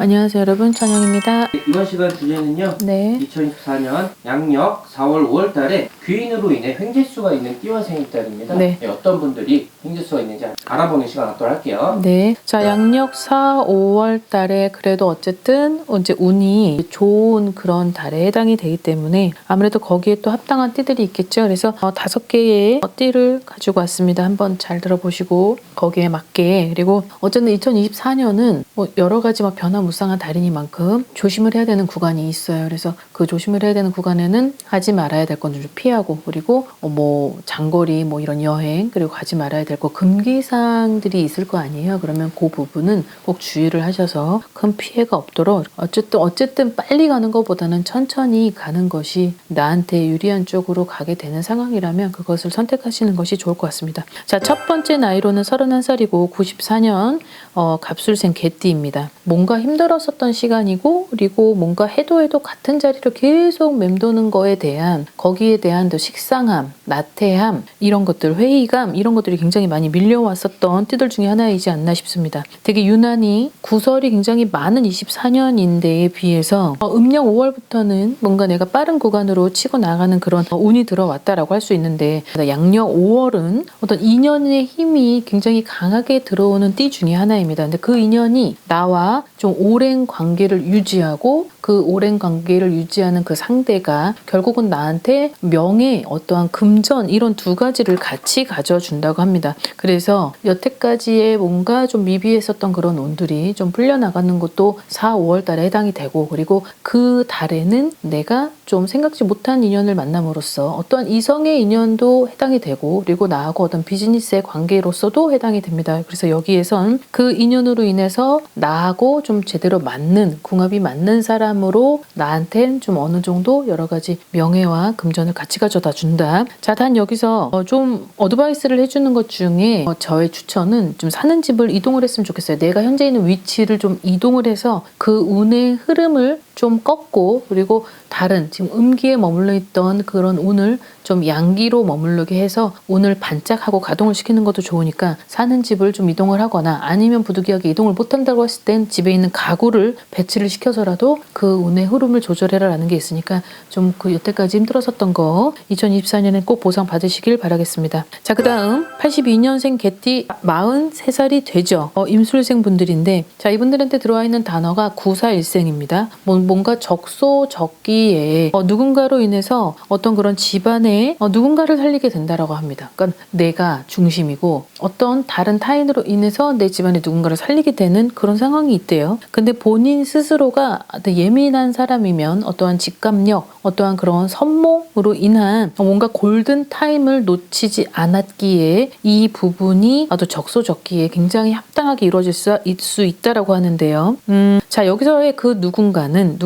안녕하세요 여러분, 천영입니다. 이번 시간 주제는요. 네. 2024년 양력 4월 5월 달에 귀인으로 인해 횡재수가 있는 띠와 생일달입니다. 네. 어떤 분들이 횡재수가 있는지 알아보는 시간 갖도록 할게요. 네. 자, 양력 4, 5월 달에 그래도 어쨌든 이제 운이 좋은 그런 달에 해당이 되기 때문에 아무래도 거기에 또 합당한 띠들이 있겠죠. 그래서 5개의 띠를 가지고 왔습니다. 한번 잘 들어보시고 거기에 맞게. 그리고 어쨌든 2024년은 여러 가지 막 변화무쌍한 달이니만큼 조심을 해야 되는 구간이 있어요. 그래서 그 조심을 해야 되는 구간에는 하지 말아야 될 건 좀 피하고, 그리고 장거리 이런 여행, 그리고 가지 말아야 될 거 금기사항들이 있을 거 아니에요. 그러면 그 부분은 꼭 주의를 하셔서 큰 피해가 없도록 어쨌든 빨리 가는 것보다는 천천히 가는 것이 나한테 유리한 쪽으로 가게 되는 상황이라면 그것을 선택하시는 것이 좋을 것 같습니다. 자, 첫 번째 나이로는 31살이고 94년 갑술생 개띠입니다. 뭔가 힘들었었던 시간이고, 그리고 뭔가 해도 같은 자리로 계속 맴도는 거에 대한, 거기에 대한 더 식상함, 나태함, 이런 것들, 회의감, 이런 것들이 굉장히 많이 밀려왔었던 띠들 중에 하나이지 않나 싶습니다. 되게 유난히 구설이 굉장히 많은 24년인데에 비해서 음력 5월부터는 뭔가 내가 빠른 구간으로 치고 나가는 그런 운이 들어왔다라고 할 수 있는데, 양력 5월은 어떤 인연의 힘이 굉장히 강하게 들어오는 띠 중에 하나입니다. 근데 그 인연이 나와 좀 오랜 관계를 유지하고, 그 오랜 관계를 유지하는 그 상대가 결국은 나한테 명예, 어떠한 금전, 이런 두 가지를 같이 가져준다고 합니다. 그래서 여태까지의 뭔가 좀 미비했었던 그런 운들이 좀 풀려나가는 것도 4, 5월 달에 해당이 되고, 그리고 그 달에는 내가 좀 생각지 못한 인연을 만남으로써 어떠한 이성의 인연도 해당이 되고, 그리고 나하고 어떤 비즈니스의 관계로서도 해당이 됩니다. 그래서 여기에선 그 인연으로 인해서 나하고 좀 제대로 맞는, 궁합이 맞는 사람으로 나한텐 좀 어느 정도 여러 가지 명예와 금전을 같이 가져다 준다. 자, 단 여기서 좀 어드바이스를 해주는 것 중에 저의 추천은 좀 사는 집을 이동을 했으면 좋겠어요. 내가 현재 있는 위치를 좀 이동을 해서 그 운의 흐름을 좀 꺾고, 그리고 다른 지금 음기에 머물러 있던 그런 운을 좀 양기로 머무르게 해서 운을 반짝하고 가동을 시키는 것도 좋으니까 사는 집을 좀 이동을 하거나, 아니면 부득이하게 이동을 못한다고 했을 땐 집에 있는 가구를 배치를 시켜서라도 그 운의 흐름을 조절해라 라는 게 있으니까, 좀 그 여태까지 힘들었었던 거 2024년에 꼭 보상 받으시길 바라겠습니다. 자, 그 다음 82년생 개띠 43살이 되죠. 임술생 분들인데, 자, 이분들한테 들어와 있는 단어가 941생입니다. 뭔가 적소적기에 누군가로 인해서 어떤 그런 집안에 누군가를 살리게 된다라고 합니다. 그러니까 내가 중심이고 어떤 다른 타인으로 인해서 내 집안에 누군가를 살리게 되는 그런 상황이 있대요. 근데 본인 스스로가 예민한 사람이면 어떠한 직감력, 어떠한 그런 선몽으로 인한 뭔가 골든 타임을 놓치지 않았기에 이 부분이 아주 적소적기에 굉장히 합당하게 이루어질 수 있다라고 하는데요. 자, 여기서의 그 누군가는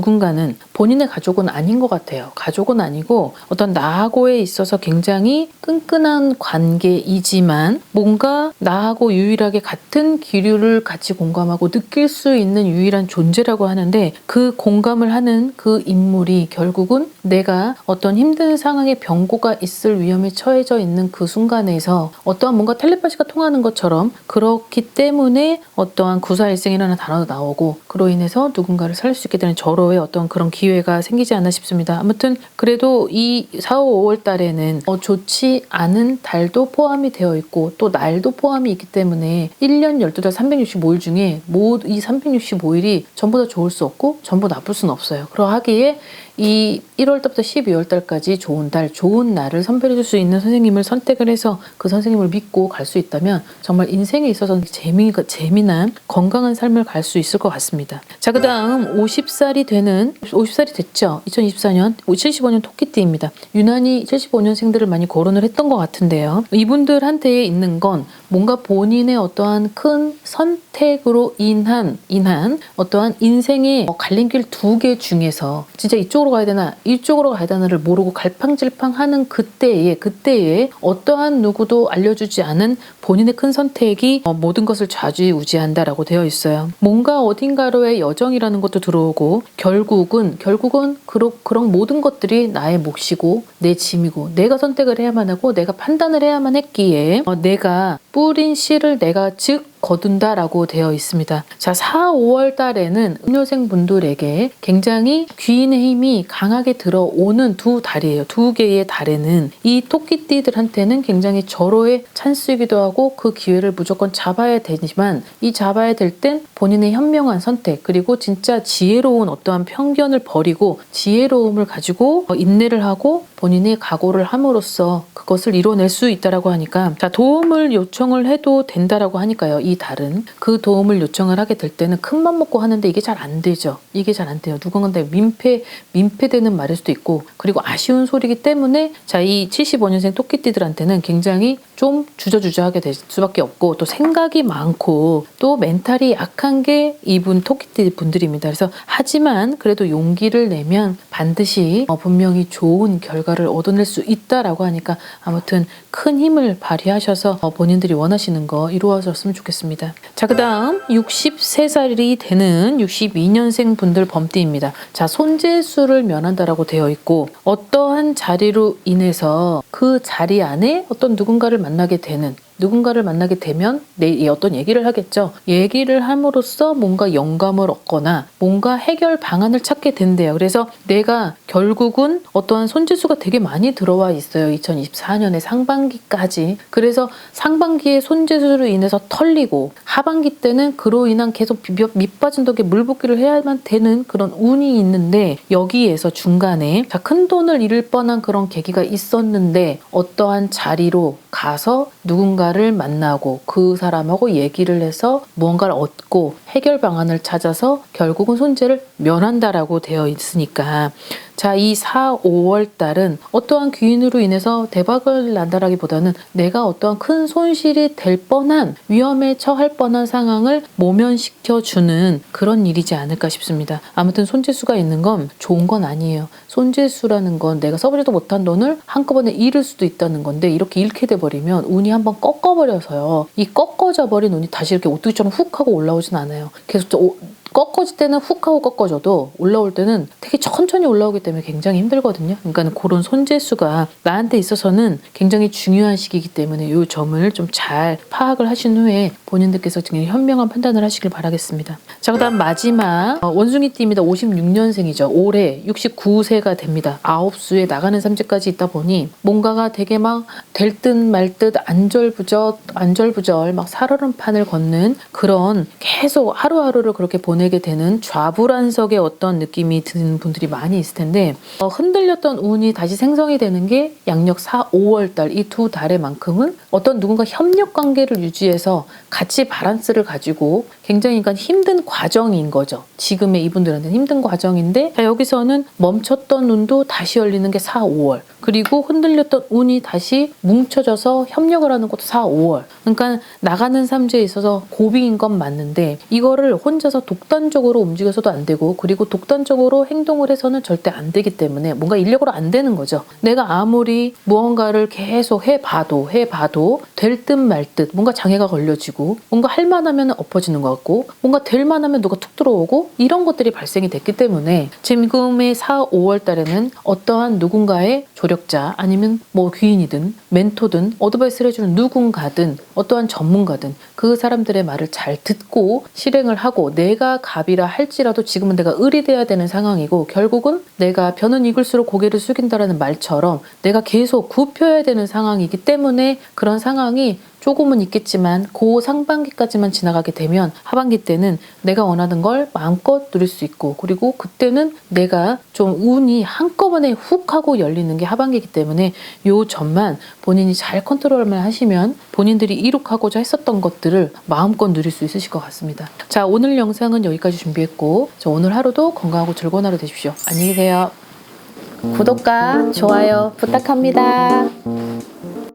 본인의 가족은 아닌 것 같아요. 가족은 아니고 어떤 나하고에 있어서 굉장히 끈끈한 관계이지만, 뭔가 나하고 유일하게 같은 기류를 같이 공감하고 느낄 수 있는 유일한 존재라고 하는데, 그 공감을 하는 그 인물이 결국은 내가 어떤 힘든 상황에 병고가 있을 위험에 처해져 있는 그 순간에서 어떠한 뭔가 텔레파시가 통하는 것처럼, 그렇기 때문에 어떠한 구사일생이라는 단어도 나오고, 그로 인해서 누군가를 살릴 수 있게 되는 절호의 어떤 그런 기회가 생기지 않나 싶습니다. 아무튼 그래도 이 4, 5월 달에는 좋지 않은 달도 포함이 되어 있고 또 날도 포함이 있기 때문에 1년 12달 365일 중에 이 365일이 전부 다 좋을 수 없고 전부 나쁠 수는 없어요. 그러하기에 이 1월달부터 12월달까지 좋은 달, 좋은 날을 선별해 줄 수 있는 선생님을 선택을 해서 그 선생님을 믿고 갈 수 있다면 정말 인생에 있어서는 재미난 건강한 삶을 갈 수 있을 것 같습니다. 자, 그 다음 50살이 됐죠. 2024년 75년 토끼띠입니다. 유난히 75년생들을 많이 거론을 했던 것 같은데요. 이분들한테 있는 건 뭔가 본인의 어떠한 큰 선택으로 인한 어떠한 인생의 갈림길 2개 중에서 진짜 이쪽으로 가야 되나 이쪽으로 가야 되나를 모르고 갈팡질팡하는 그때에 어떠한 누구도 알려주지 않은 본인의 큰 선택이 모든 것을 좌지우지한다라고 되어 있어요. 뭔가 어딘가로의 여정이라는 것도 들어오고, 결국은 그런 모든 것들이 나의 몫이고 내 짐이고 내가 선택을 해야만 하고 내가 판단을 해야만 했기에 내가 뿌린 씨를 내가 즉 거둔다라고 되어 있습니다. 자, 4, 5월 달에는 음료생 분들에게 굉장히 귀인의 힘이 강하게 들어오는 두 달이에요. 두 개의 달에는 이 토끼띠들한테는 굉장히 절호의 찬스이기도 하고 그 기회를 무조건 잡아야 되지만 이 잡아야 될 땐 본인의 현명한 선택 그리고 진짜 지혜로운 어떠한 편견을 버리고 지혜로움을 가지고 인내를 하고 본인의 각오를 함으로써 그것을 이뤄낼 수 있다라고 하니까 자, 도움을 요청을 해도 된다라고 하니까요. 이 달은 그 도움을 요청을 하게 될 때는 큰맘 먹고 하는데 이게 잘 안 되죠. 이게 잘 안 돼요. 누군가한테 민폐되는 말일 수도 있고 그리고 아쉬운 소리이기 때문에 자, 이 75년생 토끼띠들한테는 굉장히 좀 주저주저하게 될 수밖에 없고 또 생각이 많고 또 멘탈이 약한 게 이분 토끼띠 분들입니다. 그래서 하지만 그래도 용기를 내면 반드시 분명히 좋은 결과를 얻어낼 수 있다라고 하니까 아무튼 큰 힘을 발휘하셔서 본인들이 원하시는 거 이루어졌으면 좋겠습니다. 자, 그 다음 63살이 되는 62년생 분들 범띠입니다. 자, 손재수를 면한다라고 되어 있고 어떠한 자리로 인해서 그 자리 안에 어떤 누군가를 만나게 되면 어떤 얘기를 하겠죠. 얘기를 함으로써 뭔가 영감을 얻거나 뭔가 해결 방안을 찾게 된대요. 그래서 내가 결국은 어떠한 손재수가 되게 많이 들어와 있어요. 2024년의 상반기까지. 그래서 상반기에 손재수로 인해서 털리고 하반기 때는 그로 인한 계속 밑빠진 덕에 물붓기를 해야만 되는 그런 운이 있는데 여기에서 중간에 큰 돈을 잃을 뻔한 그런 계기가 있었는데 어떠한 자리로 가서 누군가를 만나고 그 사람하고 얘기를 해서 무언가를 얻고 해결 방안을 찾아서 결국은 손재를 면한다라고 되어 있으니까 자, 이 4, 5월 달은 어떠한 귀인으로 인해서 대박을 난다라기보다는 내가 어떠한 큰 손실이 될 뻔한 위험에 처할 뻔한 상황을 모면시켜주는 그런 일이지 않을까 싶습니다. 아무튼 손재수가 있는 건 좋은 건 아니에요. 손재수라는 건 내가 써보지도 못한 돈을 한꺼번에 잃을 수도 있다는 건데 이렇게 잃게 돼버리면 운이 한번 꺾어버려서요. 이 꺾어져 버린 운이 다시 이렇게 오뚜기처럼 훅 하고 올라오진 않아요. 계속 꺾어질 때는 훅 하고 꺾어져도 올라올 때는 되게 천천히 올라오기 때문에 굉장히 힘들거든요. 그러니까 그런 손재수가 나한테 있어서는 굉장히 중요한 시기이기 때문에 이 점을 좀 잘 파악을 하신 후에 본인들께서 굉장히 현명한 판단을 하시길 바라겠습니다. 자, 그 다음 마지막 원숭이띠입니다. 56년생이죠. 올해 69세가 됩니다. 9수에 나가는 삼재까지 있다 보니 뭔가가 되게 막 될 듯 말 듯 안절부절 막 살얼음판을 걷는 그런 계속 하루하루를 그렇게 보내게 되는 좌불안석의 어떤 느낌이 드는 분들이 많이 있을 텐데 흔들렸던 운이 다시 생성이 되는 게 양력 4, 5월 달 이 두 달에만큼은 어떤 누군가 협력 관계를 유지해서 같이 바란스를 가지고 굉장히 그러니까 힘든 과정인 거죠. 지금의 이분들한테는 힘든 과정인데 자, 여기서는 멈췄던 운도 다시 열리는 게 4, 5월 그리고 흔들렸던 운이 다시 뭉쳐져서 협력을 하는 것도 4, 5월 그러니까 나가는 삼재에 있어서 고비인 건 맞는데 이거를 혼자서 독단적으로 움직여서도 안 되고 그리고 독단적으로 행동을 해서는 절대 안 되기 때문에 뭔가 인력으로 안 되는 거죠. 내가 아무리 무언가를 계속 해봐도 될 듯 말 듯 뭔가 장애가 걸려지고 뭔가 할 만하면 엎어지는 것 같고 뭔가 될 만하면 누가 툭 들어오고 이런 것들이 발생이 됐기 때문에 지금의 4, 5월 달에는 어떠한 누군가의 조력자 아니면 뭐 귀인이든 멘토든 어드바이스를 해주는 누군가든 어떠한 전문가든 그 사람들의 말을 잘 듣고 실행을 하고 내가 갑이라 할지라도 지금은 내가 을이 돼야 되는 상황이고 결국은 내가 벼는 익을수록 고개를 숙인다라는 말처럼 내가 계속 굽혀야 되는 상황이기 때문에 그런 상황이 조금은 있겠지만 그 상반기까지만 지나가게 되면 하반기 때는 내가 원하는 걸 마음껏 누릴 수 있고 그리고 그때는 내가 좀 운이 한꺼번에 훅 하고 열리는 게 하반기이기 때문에 요 점만 본인이 잘 컨트롤만 하시면 본인들이 이룩하고자 했었던 것들을 마음껏 누릴 수 있으실 것 같습니다. 자, 오늘 영상은 여기까지 준비했고 오늘 하루도 건강하고 즐거운 하루 되십시오. 안녕히 계세요. 구독과 좋아요 부탁합니다.